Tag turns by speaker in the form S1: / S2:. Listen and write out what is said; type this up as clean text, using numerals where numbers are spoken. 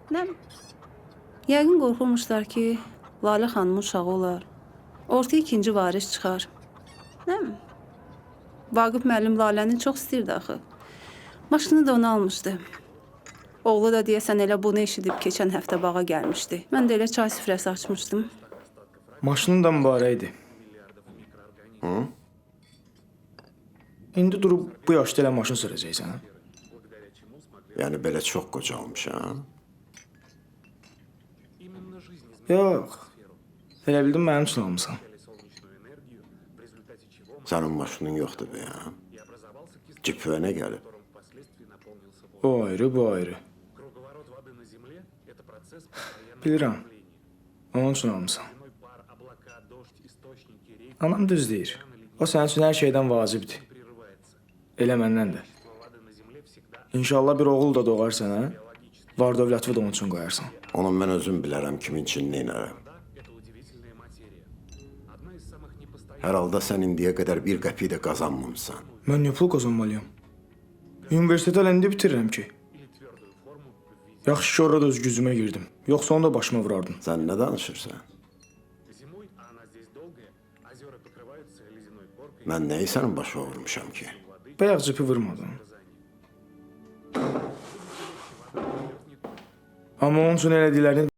S1: Nə? Yəqin qorxulmuşlar ki, Lalə xanımın uşağı olar. Ortaya ikinci varis çıxar. Nə? Vaqif müəllim Laləni çox istəyirdi axı. Maşını da ona almışdı. Oğlu da deyəsən elə bunu eşidib keçən həftə bağa gəlmişdi. Mən də elə çay süfrəsi açmışdım.
S2: Maşının da mübarək idi.
S3: Hı?
S2: İndi durub bu yaşda elə maşın sürəcəksən.
S3: Yəni belə çox qocalmışam.
S2: Yox. Elə bildim mənim üçün almısan.
S3: Sənin maşının yoxdur be ya. Cipə nə gəlib?
S2: O ayrı, bu ayrı. Bilirəm. Onun üçün almısan. Anam düz deyir. O sənin üçün hər şeydən vacibdir. Elə məndən də. İnşallah bir oğul da doğar sənə. Var dövləti də onun üçün qoyarsan.
S3: Onu mən özüm bilərəm kimin üçün neynərəm. Hər halda sən indiyə qədər bir qəpik də qazanmamısan.
S2: Mən niyə pul qazanmalıyam? Universiteti hələ indi bitirirəm ki. Yaxşı ki, orada öz gücümə girdim. Yoxsa onu da başıma vurardım.
S3: Sən nə danışırsan? Mən nəyi sənin başına vurmuşam ki?
S2: Bayaq cipi vurmadım. Amma onun üçün elədiklərini